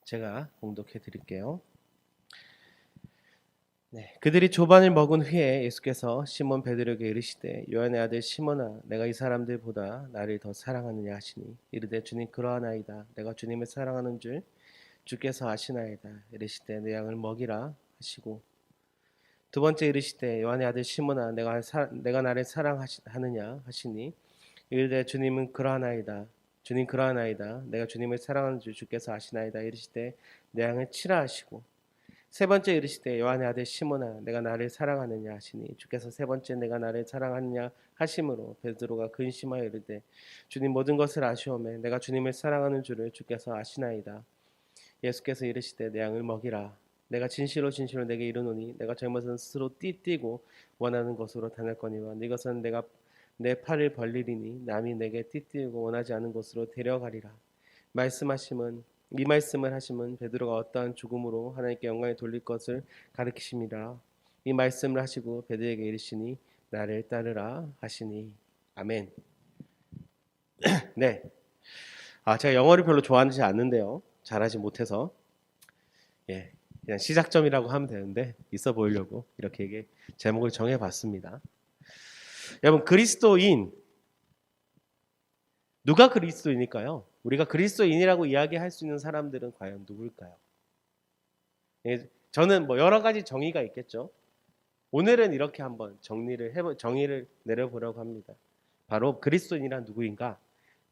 제가 봉독해 드릴게요. 그들이 조반을 먹은 후에 예수께서 시몬 베드로에게 이르시되 요한의 아들 시몬아 내가 이 사람들보다 나를 더 사랑하느냐 하시니 이르되 주님 그러하나이다. 내가 주님을 사랑하는 줄 주께서 아시나이다. 이르시되 내 양을 먹이라 하시고 두 번째 이르시되 요한의 아들 시몬아 내가 나를 사랑하느냐 하시니 이르되 주님은 그러하나이다. 주님 그러하나이다. 내가 주님을 사랑하는 줄 주께서 아시나이다. 이르시되 내 양을 치라 하시고 세 번째 이르시되 요한의 아들 시몬아 내가 나를 사랑하느냐 하시니 주께서 세 번째 내가 나를 사랑하느냐 하심으로 베드로가 근심하여 이르되 주님 모든 것을 아시오매 내가 주님을 사랑하는 줄을 주께서 아시나이다. 예수께서 이르시되 내 양을 먹이라. 내가 진실로 진실로 내게 이르노니 내가 젊어서 스스로 띠뛰고 원하는 것으로 당할거니와 이것은 내가 내 팔을 벌리리니 남이 내게 띠뛰고 원하지 않은 곳으로 데려가리라. 이 말씀을 하심은 베드로가 어떠한 죽음으로 하나님께 영광을 돌릴 것을 가르치심이라. 이 말씀을 하시고 베드로에게 이르시니 나를 따르라 하시니. 아멘. 네. 제가 영어를 별로 좋아하지 않는데요. 잘하지 못해서 그냥 시작점이라고 하면 되는데 있어 보이려고 이렇게 제목을 정해봤습니다. 여러분 그리스도인 누가 그리스도인일까요? 우리가 그리스도인이라고 이야기할 수 있는 사람들은 과연 누굴까요? 저는 여러 가지 정의가 있겠죠. 오늘은 이렇게 한번 정의를 내려보려고 합니다. 바로 그리스도인이란 누구인가?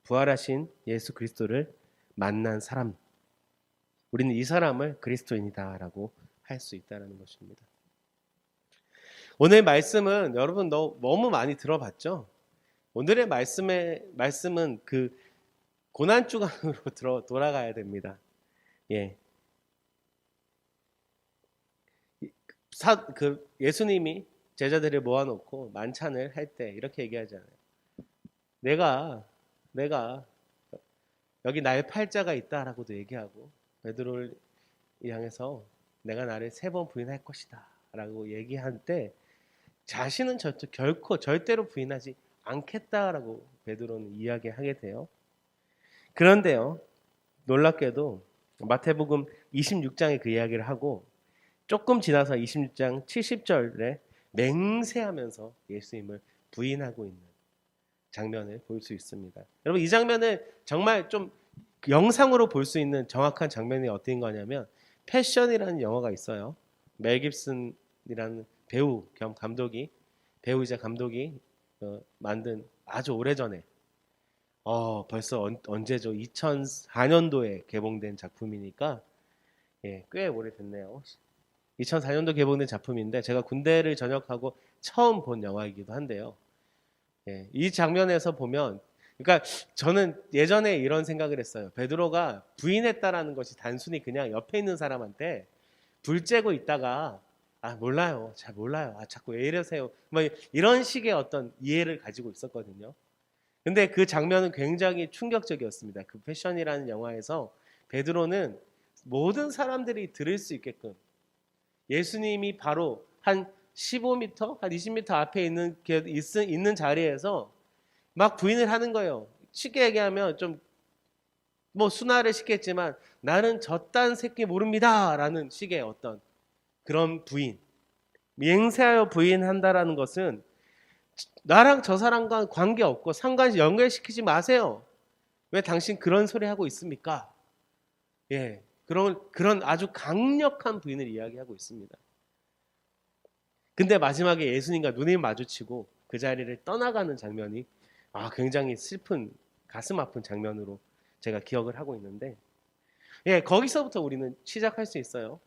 부활하신 예수 그리스도를 만난 사람. 우리는 이 사람을 그리스도인이다라고 할 수 있다는 것입니다. 오늘 말씀은 여러분 너무 많이 들어봤죠? 오늘의 말씀은 그 고난 주간으로 돌아가야 됩니다. 예수님이 제자들을 모아놓고 만찬을 할 때 이렇게 얘기하잖아요. 내가 여기 나의 팔자가 있다라고도 얘기하고 베드로를 향해서 내가 나를 3번 부인할 것이다 라고 얘기할 때 자신은 결코 절대로 부인하지 않겠다라고 베드로는 이야기하게 돼요. 그런데요, 놀랍게도 마태복음 26장에 그 이야기를 하고 조금 지나서 26장 70절에 맹세하면서 예수님을 부인하고 있는 장면을 볼 수 있습니다. 여러분 이 장면을 정말 좀 영상으로 볼 수 있는 정확한 장면이 어떤 거냐면 패션이라는 영화가 있어요. 멜 깁슨이라는 배우 겸 배우이자 감독이 만든 아주 오래전에 벌써 언제죠? 2004년도에 개봉된 작품이니까 꽤 오래됐네요. 2004년도 개봉된 작품인데 제가 군대를 전역하고 처음 본 영화이기도 한데요. 이 장면에서 보면 그러니까 저는 예전에 이런 생각을 했어요. 베드로가 부인했다라는 것이 단순히 그냥 옆에 있는 사람한테 불 쬐고 있다가 몰라요. 잘 몰라요. 자꾸 왜 이러세요. 이런 식의 어떤 이해를 가지고 있었거든요. 근데 그 장면은 굉장히 충격적이었습니다. 그 패션이라는 영화에서 베드로는 모든 사람들이 들을 수 있게끔 예수님이 바로 한 15m, 한 20m 앞에 있는 자리에서 막 부인을 하는 거예요. 쉽게 얘기하면 좀 순화를 시켰지만 나는 저딴 새끼 모릅니다 라는 식의 어떤 그런 부인, 맹세하여 부인한다라는 것은 나랑 저 사람과 관계없고 상관없이 연결시키지 마세요. 왜 당신 그런 소리 하고 있습니까? 그런 아주 강력한 부인을 이야기하고 있습니다. 근데 마지막에 예수님과 눈이 마주치고 그 자리를 떠나가는 장면이 굉장히 슬픈 가슴 아픈 장면으로 제가 기억을 하고 있는데 거기서부터 우리는 시작할 수 있어요.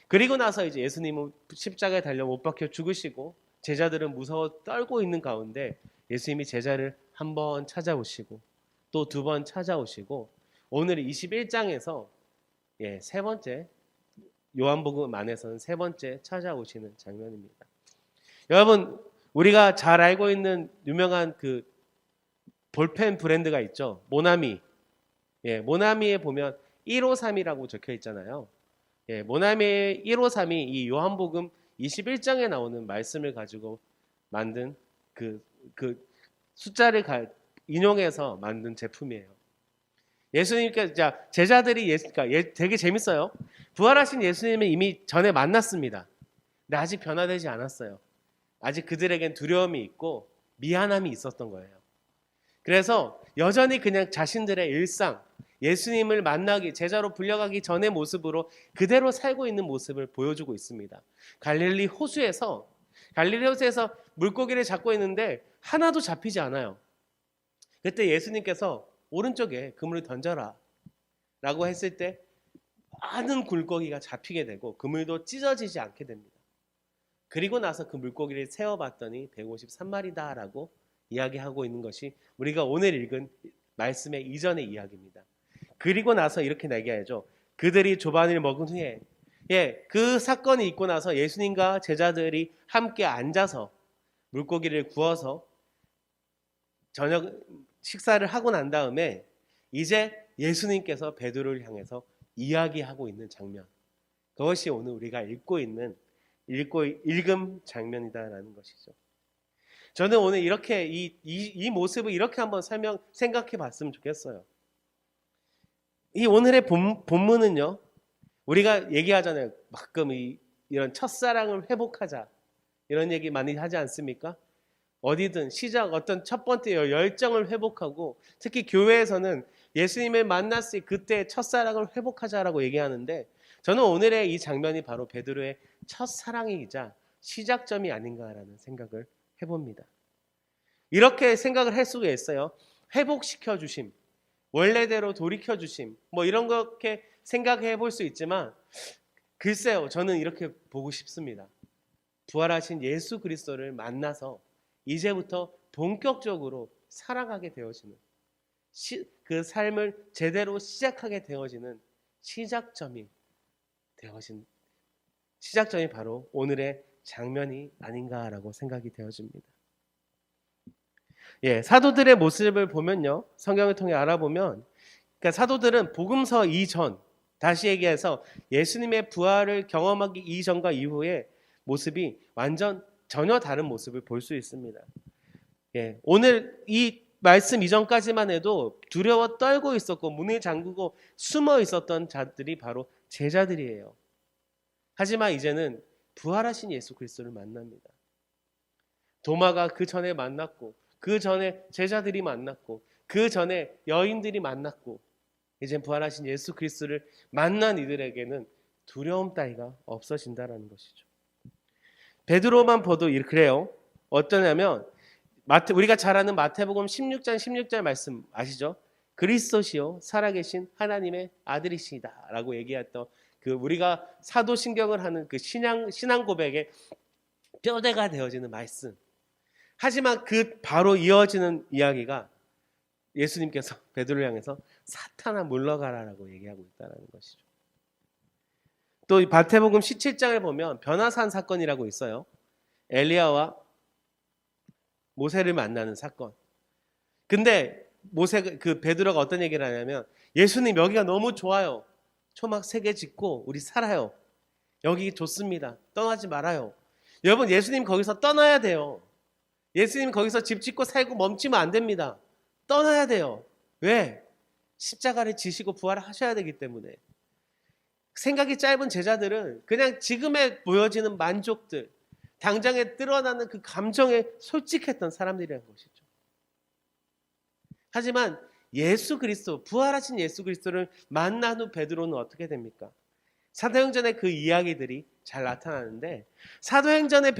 그리고 나서 이제 예수님은 십자가에 달려 못 박혀 죽으시고 제자들은 무서워 떨고 있는 가운데 예수님이 제자를 한 번 찾아오시고 또 2번 찾아오시고 오늘 21장에서 세 번째 요한복음 안에서는 세 번째 찾아오시는 장면입니다. 여러분 우리가 잘 알고 있는 유명한 그 볼펜 브랜드가 있죠. 모나미. 모나미에 보면 153이라고 적혀 있잖아요. 모나미의 153이 이 요한복음 21장에 나오는 말씀을 가지고 만든 그 숫자를 인용해서 만든 제품이에요. 예수님께 제자들이 그러니까 되게 재밌어요. 부활하신 예수님을 이미 전에 만났습니다. 근데 아직 변화되지 않았어요. 아직 그들에겐 두려움이 있고 미안함이 있었던 거예요. 그래서 여전히 그냥 자신들의 일상, 예수님을 만나기, 제자로 불려가기 전의 모습으로 그대로 살고 있는 모습을 보여주고 있습니다. 갈릴리 호수에서 물고기를 잡고 있는데 하나도 잡히지 않아요. 그때 예수님께서 오른쪽에 그물을 던져라 라고 했을 때 많은 물고기가 잡히게 되고 그물도 찢어지지 않게 됩니다. 그리고 나서 그 물고기를 세어봤더니 153마리다 라고 이야기하고 있는 것이 우리가 오늘 읽은 말씀의 이전의 이야기입니다. 그리고 나서 이렇게 얘기하죠. 그들이 조반을 먹은 후에 그 사건이 있고 나서 예수님과 제자들이 함께 앉아서 물고기를 구워서 저녁 식사를 하고 난 다음에 이제 예수님께서 베드로를 향해서 이야기하고 있는 장면, 그것이 오늘 우리가 읽음 장면이다라는 것이죠. 저는 오늘 이렇게 이 모습을 이렇게 한번 생각해 봤으면 좋겠어요. 이 오늘의 본문은요, 우리가 얘기하잖아요. 가끔 이런 첫사랑을 회복하자 이런 얘기 많이 하지 않습니까? 어디든 어떤 첫 번째 열정을 회복하고, 특히 교회에서는 예수님을 만났을 그때 첫사랑을 회복하자라고 얘기하는데, 저는 오늘의 이 장면이 바로 베드로의 첫사랑이자 시작점이 아닌가라는 생각을 해봅니다. 이렇게 생각을 할 수가 있어요. 회복시켜 주심, 원래대로 돌이켜 주심, 이런 그렇게 생각해 볼 수 있지만, 글쎄요, 저는 이렇게 보고 싶습니다. 부활하신 예수 그리스도를 만나서 이제부터 본격적으로 살아가게 되어지는, 그 삶을 제대로 시작하게 되어지는 시작점이 바로 오늘의 장면이 아닌가라고 생각이 되어집니다. 사도들의 모습을 보면요, 성경을 통해 알아보면, 그러니까 사도들은 복음서 이전, 다시 얘기해서 예수님의 부활을 경험하기 이전과 이후의 모습이 전혀 다른 모습을 볼 수 있습니다. 오늘 이 말씀 이전까지만 해도 두려워 떨고 있었고 문을 잠그고 숨어 있었던 자들이 바로 제자들이에요. 하지만 이제는 부활하신 예수 그리스도를 만납니다. 도마가 그 전에 만났고, 그 전에 제자들이 만났고, 그 전에 여인들이 만났고, 이제 부활하신 예수 그리스도를 만난 이들에게는 두려움 따위가 없어진다는 것이죠. 베드로만 봐도 그래요. 어떠냐면 우리가 잘 아는 마태복음 16장 말씀 아시죠? 그리스도시요 살아계신 하나님의 아들이시다 라고 얘기했던 우리가 사도신경을 하는 그 신앙 고백의 뼈대가 되어지는 말씀. 하지만 바로 이어지는 이야기가 예수님께서 베드로를 향해서 사탄아 물러가라라고 얘기하고 있다는 것이죠. 또 마태복음 17장을 보면 변화산 사건이라고 있어요. 엘리야와 모세를 만나는 사건. 근데 베드로가 어떤 얘기를 하냐면, 예수님 여기가 너무 좋아요. 초막 3개 짓고 우리 살아요. 여기 좋습니다. 떠나지 말아요. 여러분, 예수님 거기서 떠나야 돼요. 예수님 거기서 집 짓고 살고 멈추면 안 됩니다. 떠나야 돼요. 왜? 십자가를 지시고 부활하셔야 되기 때문에. 생각이 짧은 제자들은 그냥 지금에 보여지는 만족들, 당장에 드러나는 그 감정에 솔직했던 사람들이라는 것이죠. 하지만 예수 그리스도, 부활하신 예수 그리스도를 만난 후 베드로는 어떻게 됩니까? 사도행전의 그 이야기들이 잘 나타나는데, 사도행전의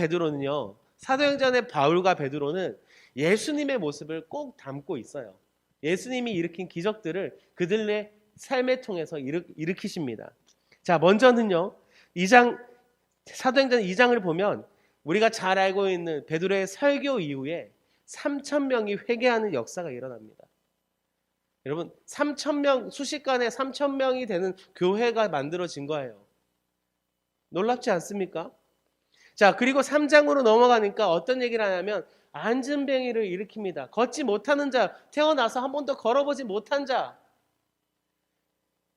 바울과 베드로는 예수님의 모습을 꼭 담고 있어요. 예수님이 일으킨 기적들을 그들의 삶을 통해서 일으키십니다. 자, 먼저는요, 사도행전 2장을 보면 우리가 잘 알고 있는 베드로의 설교 이후에 3,000명이 회개하는 역사가 일어납니다. 여러분, 3,000명, 수식간에 3,000명이 되는 교회가 만들어진 거예요. 놀랍지 않습니까? 자, 그리고 3장으로 넘어가니까 어떤 얘기를 하냐면 안진뱅이를 일으킵니다. 걷지 못하는 자, 태어나서 한 번도 걸어보지 못한 자,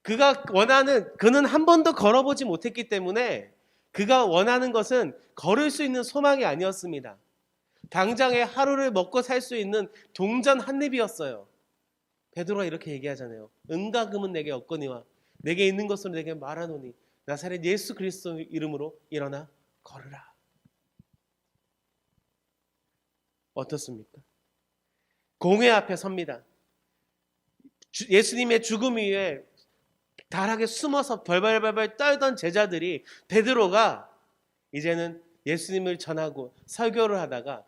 그는 한 번도 걸어보지 못했기 때문에 그가 원하는 것은 걸을 수 있는 소망이 아니었습니다. 당장에 하루를 먹고 살 수 있는 동전 한 입이었어요. 베드로가 이렇게 얘기하잖아요. 은과 금은 내게 없거니와 내게 있는 것으로 내게 말하노니 나사렛 예수 그리스도 이름으로 일어나 걸으라. 어떻습니까? 공회 앞에 섭니다. 예수님의 죽음 위에 달하게 숨어서 벌벌벌벌 떨던 제자들이 베드로가 이제는 예수님을 전하고 설교를 하다가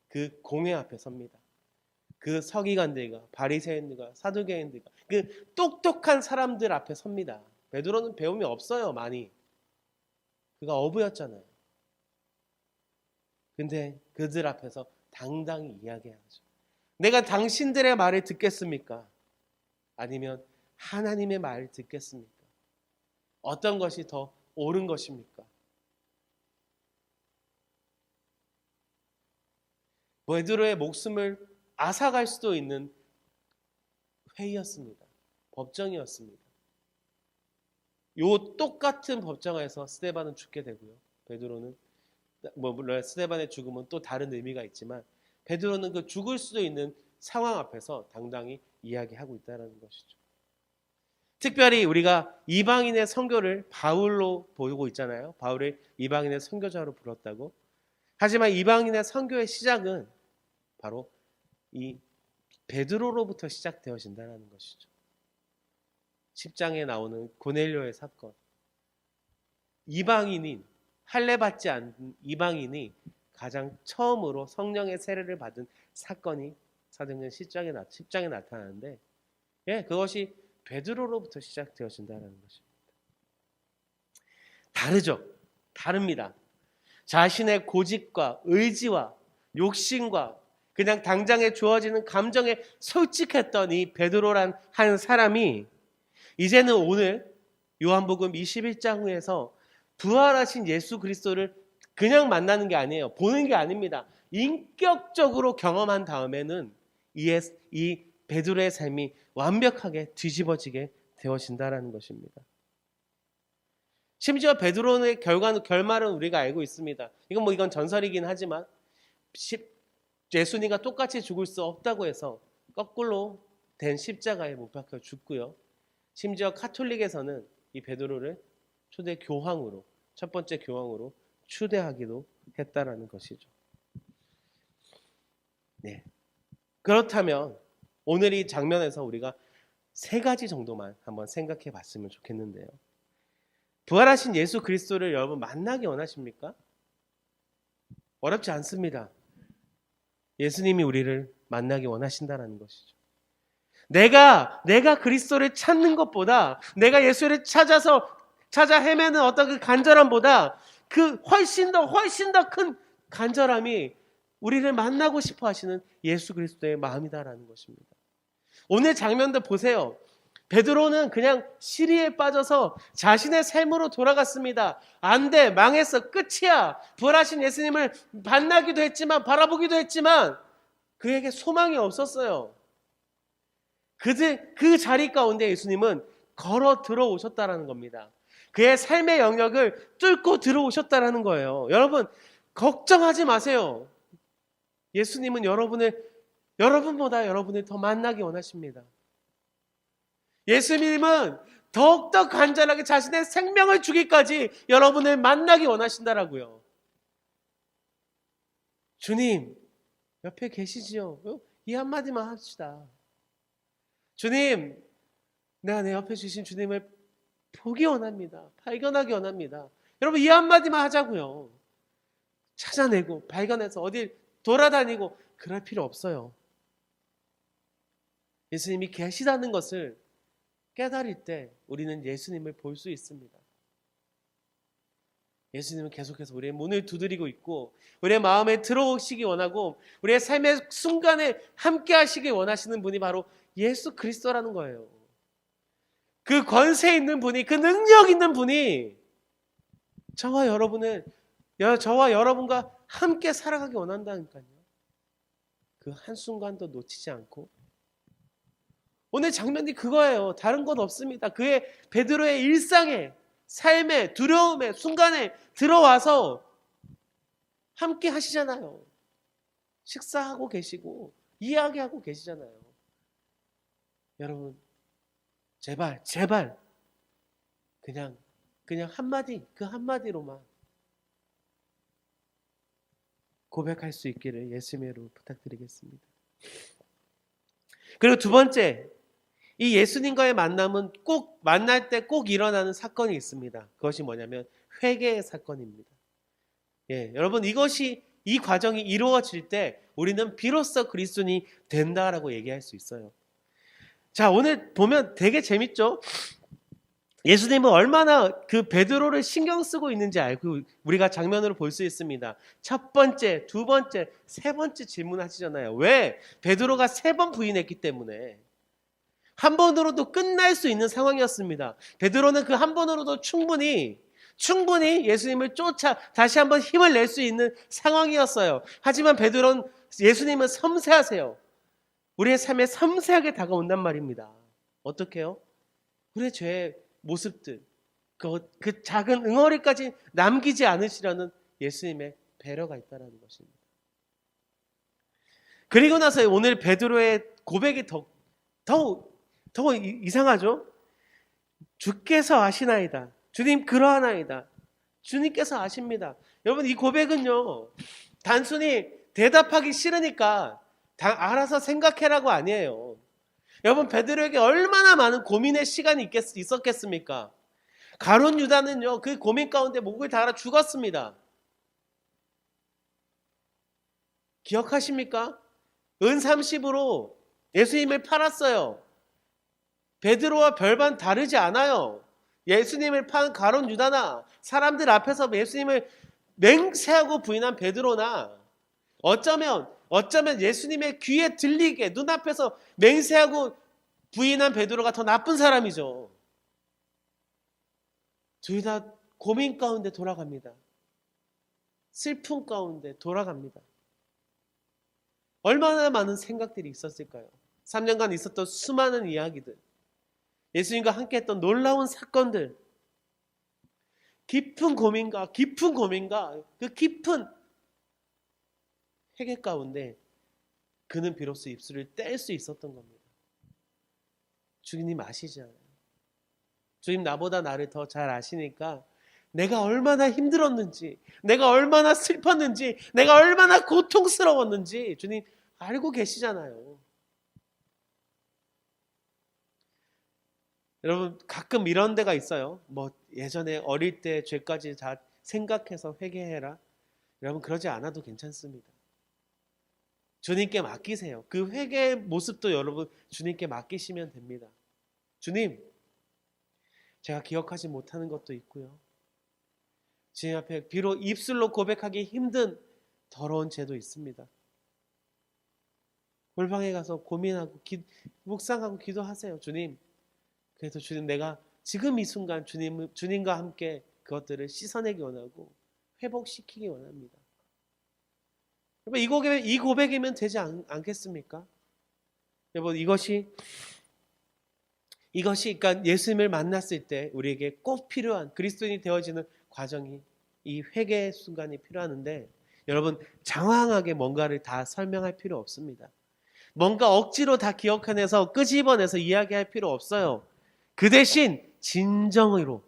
그 공회 앞에 섭니다. 그 서기관들과 바리새인들과 사두개인들과 그 똑똑한 사람들 앞에 섭니다. 베드로는 배움이 없어요, 많이. 그가 어부였잖아요. 근데 그들 앞에서 당당히 이야기하죠. 내가 당신들의 말을 듣겠습니까? 아니면 하나님의 말을 듣겠습니까? 어떤 것이 더 옳은 것입니까? 베드로의 목숨을 앗아갈 수도 있는 회의였습니다. 법정이었습니다. 요 똑같은 법정에서 스데반은 죽게 되고요. 베드로는 물론 스데반의 죽음은 또 다른 의미가 있지만 베드로는 그 죽을 수도 있는 상황 앞에서 당당히 이야기하고 있다는 것이죠. 특별히 우리가 이방인의 선교를 바울로 보고 있잖아요. 바울을 이방인의 선교자로 불렀다고. 하지만 이방인의 선교의 시작은 바로 이 베드로로부터 시작되어진다는 것이죠. 10장에 나오는 고넬료의 사건. 이방인인, 할례받지 않은 이방인이 가장 처음으로 성령의 세례를 받은 사건이 사도행전 10장에 나타나는데, 그것이 베드로로부터 시작되어진다는 것입니다. 다르죠. 다릅니다. 자신의 고집과 의지와 욕심과 그냥 당장에 주어지는 감정에 솔직했던 이 베드로란 한 사람이 이제는 오늘 요한복음 21장에서 부활하신 예수 그리스도를 그냥 만나는 게 아니에요. 보는 게 아닙니다. 인격적으로 경험한 다음에는 이 베드로의 삶이 완벽하게 뒤집어지게 되어진다는 것입니다. 심지어 베드로의 결말은 우리가 알고 있습니다. 이건 전설이긴 하지만 예수님과 똑같이 죽을 수 없다고 해서 거꾸로 된 십자가에 못 박혀 죽고요. 심지어 카톨릭에서는 이 베드로를 초대 교황으로, 첫 번째 교황으로 추대하기도 했다라는 것이죠. 네. 그렇다면 오늘 이 장면에서 우리가 세 가지 정도만 한번 생각해 봤으면 좋겠는데요. 부활하신 예수 그리스도를 여러분 만나기 원하십니까? 어렵지 않습니다. 예수님이 우리를 만나기 원하신다는 것이죠. 내가 그리스도를 찾는 것보다 내가 예수를 찾아 헤매는 어떤 그 간절함보다 그 훨씬 더 큰 간절함이 우리를 만나고 싶어 하시는 예수 그리스도의 마음이다라는 것입니다. 오늘 장면도 보세요. 베드로는 그냥 시리에 빠져서 자신의 삶으로 돌아갔습니다. 안 돼, 망했어, 끝이야. 부활하신 예수님을 만나기도 했지만 바라보기도 했지만 그에게 소망이 없었어요. 그 자리 가운데 예수님은 걸어 들어오셨다라는 겁니다. 그의 삶의 영역을 뚫고 들어오셨다라는 거예요. 여러분, 걱정하지 마세요. 예수님은 여러분보다 여러분을 더 만나기 원하십니다. 예수님은 더욱더 간절하게 자신의 생명을 주기까지 여러분을 만나기 원하신다라고요. 주님, 옆에 계시지요? 이 한마디만 합시다. 주님, 내가 내 옆에 주신 주님을 보기 원합니다. 발견하기 원합니다. 여러분, 이 한마디만 하자고요. 찾아내고 발견해서 어디 돌아다니고 그럴 필요 없어요. 예수님이 계시다는 것을 깨달을 때 우리는 예수님을 볼 수 있습니다. 예수님은 계속해서 우리의 문을 두드리고 있고 우리의 마음에 들어오시기 원하고 우리의 삶의 순간에 함께 하시기 원하시는 분이 바로 예수 그리스도라는 거예요. 그 권세 있는 분이, 그 능력 있는 분이 저와 여러분과 함께 살아가기 원한다니까요. 그 한순간도 놓치지 않고. 오늘 장면이 그거예요. 다른 건 없습니다. 그의 베드로의 일상에, 삶에, 두려움에, 순간에 들어와서 함께 하시잖아요. 식사하고 계시고 이야기하고 계시잖아요. 여러분 제발 제발 그냥 한마디, 그 한마디로만 고백할 수 있기를 예수님의 이름으로 부탁드리겠습니다. 그리고 두 번째, 이 예수님과의 만남은 꼭 만날 때 꼭 일어나는 사건이 있습니다. 그것이 뭐냐면 회개의 사건입니다. 예, 여러분 이 과정이 이루어질 때 우리는 비로소 그리스도인이 된다라고 얘기할 수 있어요. 자, 오늘 보면 되게 재밌죠? 예수님은 얼마나 그 베드로를 신경 쓰고 있는지 알고 우리가 장면으로 볼 수 있습니다. 첫 번째, 두 번째, 세 번째 질문하시잖아요. 왜? 베드로가 3번 부인했기 때문에. 한 번으로도 끝날 수 있는 상황이었습니다. 베드로는 그 한 번으로도 충분히 예수님을 쫓아 다시 한번 힘을 낼 수 있는 상황이었어요. 하지만 베드로는 예수님은 섬세하세요. 우리의 삶에 섬세하게 다가온단 말입니다. 어떻게 해요? 우리의 죄의 모습들, 그 작은 응어리까지 남기지 않으시려는 예수님의 배려가 있다는 것입니다. 그리고 나서 오늘 베드로의 고백이 더 이상하죠? 주께서 아시나이다. 주님 그러하나이다. 주님께서 아십니다. 여러분 이 고백은요, 단순히 대답하기 싫으니까 알아서 생각해라고 아니에요. 여러분 베드로에게 얼마나 많은 고민의 시간이 있었겠습니까? 가룟 유다는요, 그 고민 가운데 목을 달아 죽었습니다. 기억하십니까? 은 30으로 예수님을 팔았어요. 베드로와 별반 다르지 않아요. 예수님을 판 가룟 유다나 사람들 앞에서 예수님을 맹세하고 부인한 베드로나 어쩌면 예수님의 귀에 들리게 눈앞에서 맹세하고 부인한 베드로가 더 나쁜 사람이죠. 둘 다 고민 가운데 돌아갑니다. 슬픔 가운데 돌아갑니다. 얼마나 많은 생각들이 있었을까요? 3년간 있었던 수많은 이야기들, 예수님과 함께 했던 놀라운 사건들, 깊은 고민과 그 깊은 회개 가운데 그는 비로소 입술을 뗄 수 있었던 겁니다. 주님 아시잖아요. 주님 나보다 나를 더 잘 아시니까 내가 얼마나 힘들었는지, 내가 얼마나 슬펐는지, 내가 얼마나 고통스러웠는지 주님 알고 계시잖아요. 여러분 가끔 이런 데가 있어요. 뭐 예전에 어릴 때 죄까지 다 생각해서 회개해라. 여러분 그러지 않아도 괜찮습니다. 주님께 맡기세요. 그 회개의 모습도 여러분 주님께 맡기시면 됩니다. 주님, 제가 기억하지 못하는 것도 있고요. 주님 앞에 비록 입술로 고백하기 힘든 더러운 죄도 있습니다. 골방에 가서 고민하고 묵상하고 기도하세요. 주님, 그래서 주님 내가 지금 이 순간 주님과 함께 그것들을 씻어내기 원하고 회복시키기 원합니다. 여러분 이 고백이면 되지 않겠습니까? 여러분 이것이 그러니까 예수님을 만났을 때 우리에게 꼭 필요한 그리스도인이 되어지는 과정이 이 회개의 순간이 필요한데, 여러분 장황하게 뭔가를 다 설명할 필요 없습니다. 뭔가 억지로 다 기억해내서 끄집어내서 이야기할 필요 없어요. 그 대신 진심으로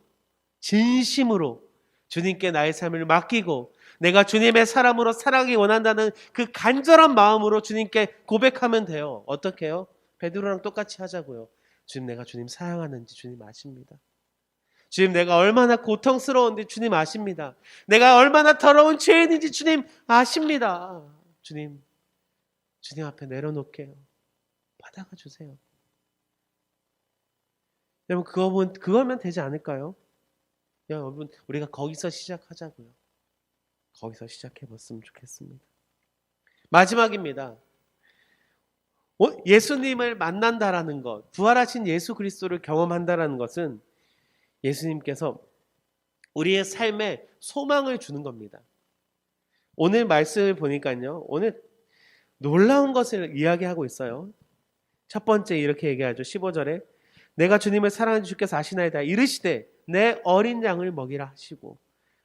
주님께 나의 삶을 맡기고 내가 주님의 사람으로 살아가기 원한다는 그 간절한 마음으로 주님께 고백하면 돼요. 어떻게 해요? 베드로랑 똑같이 하자고요. 주님 내가 주님 사랑하는지 주님 아십니다. 주님 내가 얼마나 고통스러운지 주님 아십니다. 내가 얼마나 더러운 죄인인지 주님 아십니다. 주님 앞에 내려놓게요. 받아가 주세요. 여러분 그거면 되지 않을까요? 여러분 우리가 거기서 시작하자고요. 거기서 시작해봤으면 좋겠습니다. 마지막입니다. 예수님을 만난다라는 것, 부활하신 예수 그리스도를 경험한다라는 것은 예수님께서 우리의 삶에 소망을 주는 겁니다. 오늘 말씀을 보니까요, 오늘 놀라운 것을 이야기하고 있어요. 첫 번째 이렇게 얘기하죠. 15절에 내가 주님을 사랑하는 주께서 아시나이다. 이르시되 내 어린 양을 먹이라 하시고,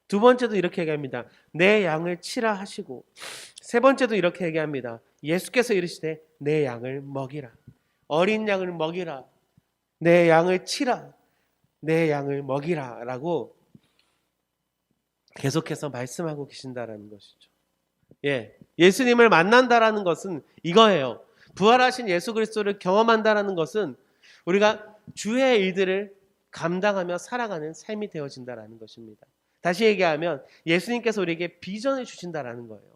두 번째도 이렇게 얘기합니다. 내 양을 치라 하시고, 세 번째도 이렇게 얘기합니다. 예수께서 이르시되 내 양을 먹이라. 어린 양을 먹이라. 내 양을 치라. 내 양을 먹이라. 라고 계속해서 말씀하고 계신다라는 것이죠. 예수님을 만난다라는 것은 이거예요. 부활하신 예수 그리스도를 경험한다라는 것은 우리가 주의 일들을 감당하며 살아가는 삶이 되어진다라는 것입니다. 다시 얘기하면 예수님께서 우리에게 비전을 주신다라는 거예요.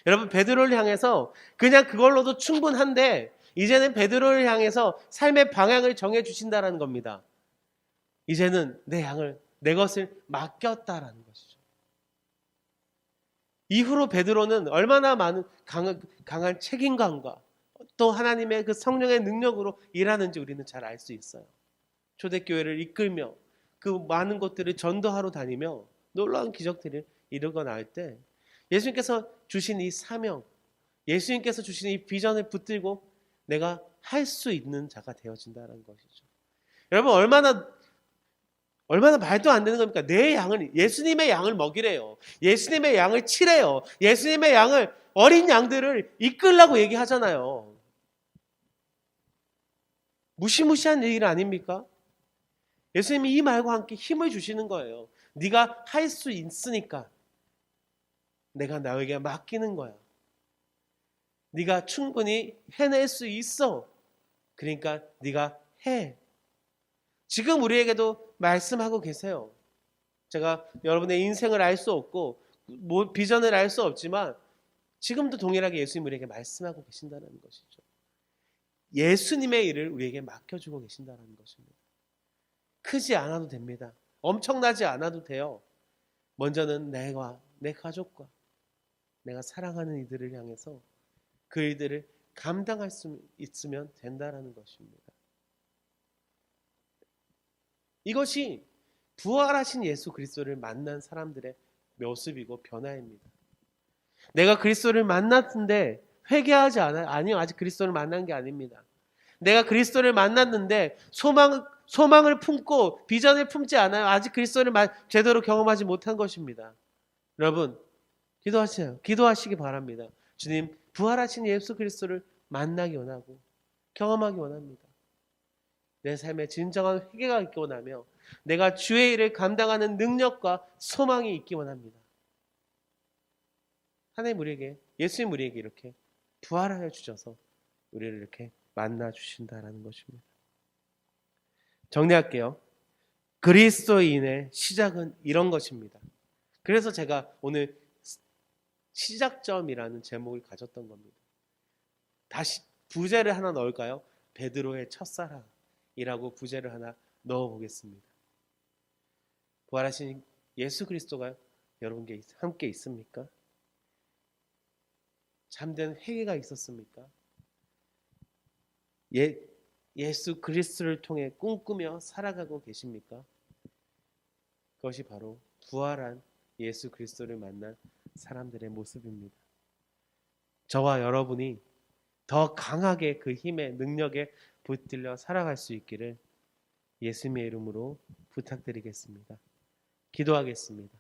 여러분, 베드로를 향해서 그냥 그걸로도 충분한데 이제는 베드로를 향해서 삶의 방향을 정해 주신다라는 겁니다. 이제는 내 것을 맡겼다라는 것이죠. 이후로 베드로는 얼마나 많은 강한 책임감과 또 하나님의 그 성령의 능력으로 일하는지 우리는 잘 알 수 있어요. 초대교회를 이끌며 그 많은 곳들을 전도하러 다니며 놀라운 기적들을 이루고 나올 때 예수님께서 주신 이 사명, 예수님께서 주신 이 비전을 붙들고 내가 할 수 있는 자가 되어진다는 것이죠. 여러분, 얼마나 말도 안 되는 겁니까? 예수님의 양을 먹이래요. 예수님의 양을 치래요. 예수님의 양을, 어린 양들을 이끌라고 얘기하잖아요. 무시무시한 일 아닙니까? 예수님이 이 말과 함께 힘을 주시는 거예요. 네가 할 수 있으니까 내가 너에게 맡기는 거야. 네가 충분히 해낼 수 있어. 그러니까 네가 해. 지금 우리에게도 말씀하고 계세요. 제가 여러분의 인생을 알 수 없고 비전을 알 수 없지만 지금도 동일하게 예수님 우리에게 말씀하고 계신다는 것이죠. 예수님의 일을 우리에게 맡겨주고 계신다는 것입니다. 크지 않아도 됩니다. 엄청나지 않아도 돼요. 먼저는 내가, 내 가족과 내가 사랑하는 이들을 향해서 그 일들을 감당할 수 있으면 된다는 것입니다. 이것이 부활하신 예수 그리스도를 만난 사람들의 모습이고 변화입니다. 내가 그리스도를 만났는데 회개하지 않아요? 아니요, 아직 그리스도를 만난 게 아닙니다. 내가 그리스도를 만났는데 소망을 품고 비전을 품지 않아요? 아직 그리스도를 제대로 경험하지 못한 것입니다. 여러분, 기도하세요. 기도하시기 바랍니다. 주님, 부활하신 예수 그리스도를 만나기 원하고 경험하기 원합니다. 내 삶에 진정한 회개가 있기 원하며 내가 주의 일을 감당하는 능력과 소망이 있기 원합니다. 하나님 우리에게, 예수님 우리에게 이렇게 부활하여 주셔서 우리를 이렇게 만나 주신다라는 것입니다. 정리할게요. 그리스도인의 시작은 이런 것입니다. 그래서 제가 오늘 시작점이라는 제목을 가졌던 겁니다. 다시 부제를 하나 넣을까요? 베드로의 첫사랑이라고 부제를 하나 넣어보겠습니다. 부활하신 예수 그리스도가 여러분께 함께 있습니까? 참된 회개가 있었습니까? 예수 그리스도를 통해 꿈꾸며 살아가고 계십니까? 그것이 바로 부활한 예수 그리스도를 만난 사람들의 모습입니다. 저와 여러분이 더 강하게 그 힘의 능력에 붙들려 살아갈 수 있기를 예수님의 이름으로 부탁드리겠습니다. 기도하겠습니다.